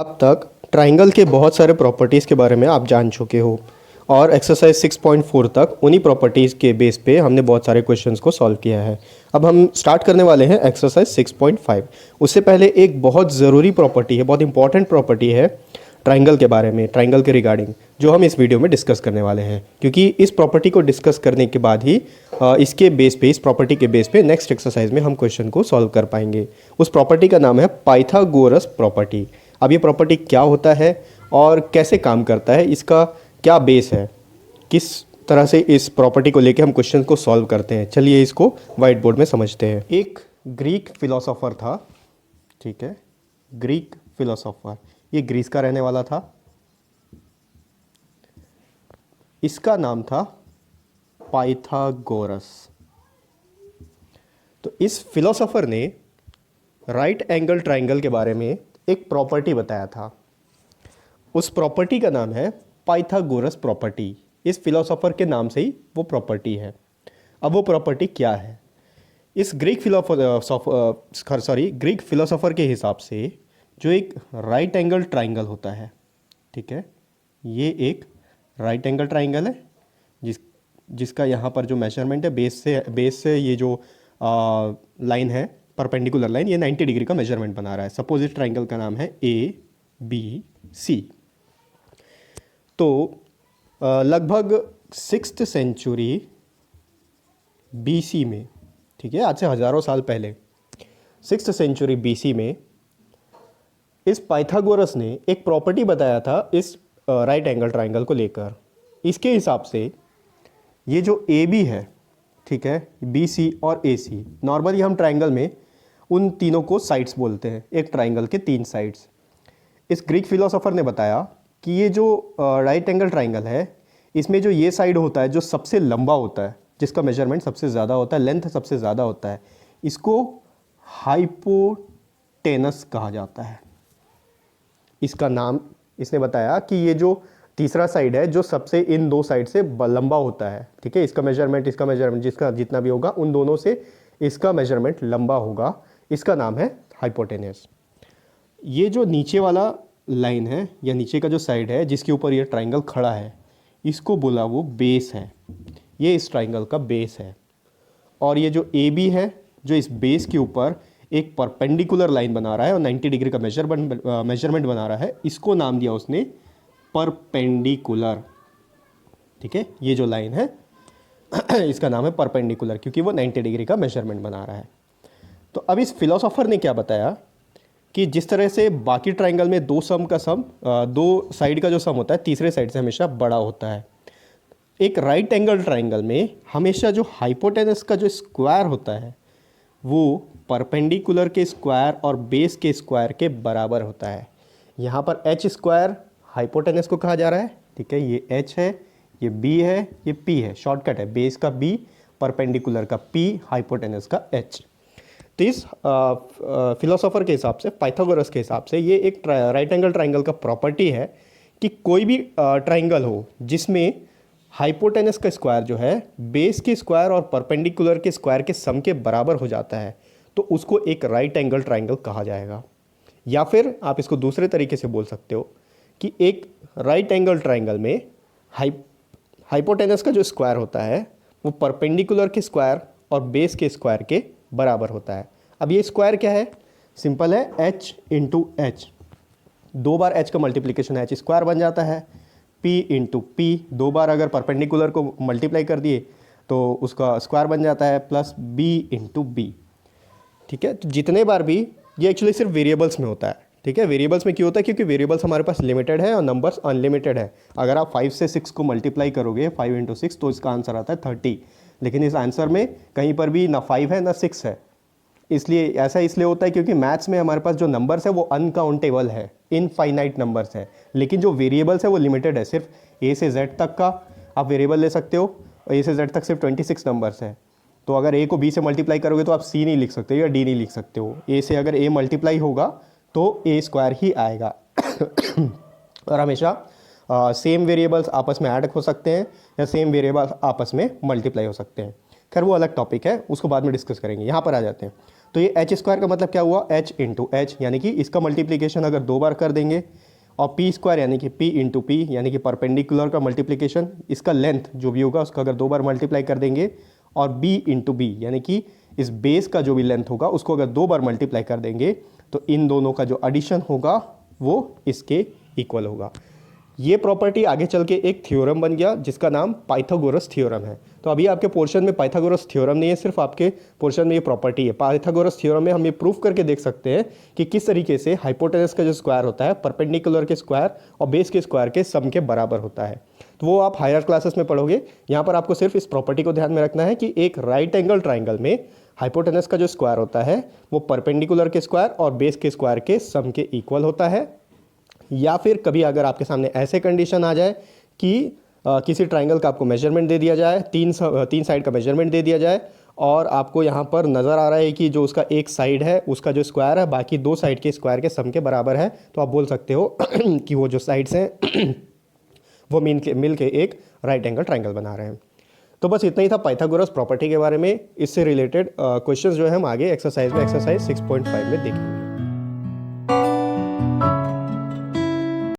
अब तक ट्राइंगल के बहुत सारे प्रॉपर्टीज़ के बारे में आप जान चुके हो और एक्सरसाइज 6.4 तक उन्हीं प्रॉपर्टीज़ के बेस पे हमने बहुत सारे क्वेश्चंस को सॉल्व किया है। अब हम स्टार्ट करने वाले हैं एक्सरसाइज 6.5। उससे पहले एक बहुत ज़रूरी प्रॉपर्टी है, बहुत इंपॉर्टेंट प्रॉपर्टी है ट्राइंगल के बारे में, ट्राइंगल के रिगार्डिंग, जो हम इस वीडियो में डिस्कस करने वाले हैं। क्योंकि इस प्रॉपर्टी को डिस्कस करने के बाद ही इसके बेस पे, इस प्रॉपर्टी के बेस पे नेक्स्ट एक्सरसाइज में हम क्वेश्चन को सॉल्व कर पाएंगे। उस प्रॉपर्टी का नाम है पाइथागोरस प्रॉपर्टी। अब ये प्रॉपर्टी क्या होता है और कैसे काम करता है, इसका क्या बेस है, किस तरह से इस प्रॉपर्टी को लेके हम क्वेश्चन को सॉल्व करते हैं, चलिए इसको व्हाइट बोर्ड में समझते हैं। एक ग्रीक फिलोसोफर था, ठीक है, ग्रीक फिलोसोफर, ये ग्रीस का रहने वाला था। इसका नाम था पाइथागोरस। तो इस फिलोसोफर ने राइट एंगल ट्राइंगल के बारे में एक प्रॉपर्टी बताया था। उस प्रॉपर्टी का नाम है पाइथागोरस प्रॉपर्टी। इस फिलोसोफर के नाम से ही वो प्रॉपर्टी है। अब वो प्रॉपर्टी क्या है? इस ग्रीक फिलोसोफर के हिसाब से जो एक राइट एंगल ट्राइंगल होता है, ठीक है, ये एक राइट एंगल ट्राइंगल है जिसका यहाँ पर जो मेजरमेंट है बेस से ये जो लाइन है, परपेंडिकुलर लाइन, ये 90 डिग्री का मेजरमेंट बना रहा है। सपोज इस ट्राइंगल का नाम है ABC। तो लगभग 6th सेंचुरी BC में, ठीक है, आज से हज़ारों साल पहले 6th सेंचुरी BC में इस पाइथागोरस ने एक प्रॉपर्टी बताया था इस राइट एंगल ट्राइंगल को लेकर। इसके हिसाब से ये जो AB है, ठीक है, BC और AC, नॉर्मली हम ट्राइंगल में उन तीनों को साइड्स बोलते हैं, एक ट्राइंगल के 3 साइड्स। इस ग्रीक फिलोसोफर ने बताया कि ये जो राइट एंगल ट्राइंगल है, इसमें जो ये साइड होता है जो सबसे लंबा होता है, जिसका मेजरमेंट सबसे ज़्यादा होता है, लेंथ सबसे ज़्यादा होता है, इसको हाइपोटेनस कहा जाता है। इसका नाम इसने बताया कि ये जो तीसरा साइड है जो सबसे इन दो साइड से लंबा होता है, ठीक है, इसका मेजरमेंट जिसका जितना भी होगा उन दोनों से इसका मेजरमेंट लंबा होगा, इसका नाम है हाइपोटेनस। ये जो नीचे वाला लाइन है या नीचे का जो साइड है जिसके ऊपर ये ट्राइंगल खड़ा है, इसको बोला वो बेस है। ये इस ट्राइंगल का बेस है। और ये जो AB है जो इस बेस के ऊपर एक परपेंडिकुलर लाइन बना रहा है और 90 डिग्री का मेजरमेंट बना रहा है, इसको नाम दिया उसने परपेंडिकुलर, ठीक है, ये जो लाइन है इसका नाम है परपेंडिकुलर, क्योंकि वो 90 डिग्री का मेजरमेंट बना रहा है। तो अब इस फिलोसोफर ने क्या बताया कि जिस तरह से बाकी ट्राइंगल में दो साइड का जो सम होता है तीसरे साइड से हमेशा बड़ा होता है, एक राइट एंगल ट्राइंगल में हमेशा जो हाइपोटेनस का जो स्क्वायर होता है वो परपेंडिकुलर के स्क्वायर और बेस के स्क्वायर के बराबर होता है। यहाँ पर H स्क्वायर हाइपोटेनस को कहा जा रहा है, ठीक है, ये H है, ये B है, ये P है, शॉर्टकट है, बेस का B, परपेंडिकुलर का P, हाइपोटेनस का H। तो इस फिलोसोफर के हिसाब से, पाइथागोरस के हिसाब से, ये एक राइट एंगल ट्राइंगल का प्रॉपर्टी है कि कोई भी ट्राइंगल हो जिसमें हाइपोटेनस का स्क्वायर जो है बेस के स्क्वायर और परपेंडिकुलर के स्क्वायर के सम के बराबर हो जाता है, तो उसको एक राइट एंगल ट्राइंगल कहा जाएगा। या फिर आप इसको दूसरे तरीके से बोल सकते हो कि एक राइट एंगल ट्राइंगल में हाइपोटेनस का जो स्क्वायर होता है वो परपेंडिकुलर के स्क्वायर और बेस के स्क्वायर के बराबर होता है। अब ये स्क्वायर क्या है? सिंपल है, H इंटू H, 2 बार H का मल्टीप्लिकेशन H स्क्वायर बन जाता है, P इंटू P, 2 बार अगर परपेंडिकुलर को मल्टीप्लाई कर दिए तो उसका स्क्वायर बन जाता है, प्लस B इंटू B, ठीक है। तो जितने बार भी, ये एक्चुअली सिर्फ वेरिएबल्स में होता है, ठीक है। वेरिएबल्स में क्यों होता है? क्योंकि वेरिएबल्स हमारे पास लिमिटेड है और नंबर्स अनलिमिटेड है। अगर आप 5 से 6 को मल्टीप्लाई करोगे, 5 इंटू 6, तो इसका आंसर आता है 30। लेकिन इस आंसर में कहीं पर भी ना 5 है ना 6 है। इसलिए ऐसा इसलिए होता है क्योंकि मैथ्स में हमारे पास जो नंबर्स है वो अनकाउंटेबल है, इनफाइनाइट नंबर्स है। लेकिन जो वेरिएबल्स है वो लिमिटेड है, सिर्फ A से Z तक का आप वेरिएबल ले सकते हो, और A से Z तक सिर्फ 26 नंबर्स है। तो अगर A को B से मल्टीप्लाई करोगे तो आप C नहीं लिख सकते या D नहीं लिख सकते हो। A से अगर A मल्टीप्लाई होगा तो A स्क्वायर ही आएगा। और हमेशा सेम वेरिएबल्स आपस में ऐड हो सकते हैं या सेम वेरिएबल्स आपस में मल्टीप्लाई हो सकते हैं। खैर वो अलग टॉपिक है, उसको बाद में डिस्कस करेंगे। यहाँ पर आ जाते हैं। तो ये एच स्क्वायर का मतलब क्या हुआ, एच इंटू एच, यानी कि इसका मल्टीप्लीकेशन अगर 2 बार कर देंगे, और पी स्क्वायर यानी कि पी इंटू पी, यानी कि परपेंडिकुलर का मल्टीप्लीकेशन, इसका लेंथ जो भी होगा उसका अगर 2 बार मल्टीप्लाई कर देंगे, और बी इंटू बी यानी कि इस बेस का जो भी लेंथ होगा उसको अगर 2 बार मल्टीप्लाई कर देंगे, तो इन दोनों का जो एडिशन होगा वो इसके इक्वल होगा। ये प्रॉपर्टी आगे चल के एक थ्योरम बन गया जिसका नाम पाइथागोरस थ्योरम है। तो अभी आपके पोर्शन में पाइथागोरस थ्योरम नहीं है, सिर्फ आपके पोर्शन में ये प्रॉपर्टी है। पाइथागोरस थ्योरम में हम ये प्रूफ करके देख सकते हैं कि किस तरीके से हाइपोटेनस का जो स्क्वायर होता है परपेंडिकुलर के स्क्वायर और बेस के स्क्वायर के सम के बराबर होता है। तो वो आप हायर क्लासेस में पढ़ोगे। यहाँ पर आपको सिर्फ इस प्रॉपर्टी को ध्यान में रखना है कि एक राइट एंगल ट्राइंगल में हाइपोटेनस का जो स्क्वायर होता है वो परपेंडिकुलर के स्क्वायर और बेस के स्क्वायर के सम के इक्वल होता है। या फिर कभी अगर आपके सामने ऐसे कंडीशन आ जाए कि किसी ट्राइंगल का आपको मेजरमेंट दे दिया जाए, तीन साइड का मेजरमेंट दे दिया जाए, और आपको यहाँ पर नज़र आ रहा है कि जो उसका एक साइड है उसका जो स्क्वायर है बाकी 2 साइड के स्क्वायर के सम के बराबर है, तो आप बोल सकते हो कि वो जो साइड्स हैं वो मिल के एक राइट एंगल ट्राइंगल बना रहे हैं। तो बस इतना ही था पाइथागोरस प्रॉपर्टी के बारे में। इससे रिलेटेड क्वेश्चंस जो है हम आगे एक्सरसाइज में एक्सरसाइज 6.5 में देखेंगे।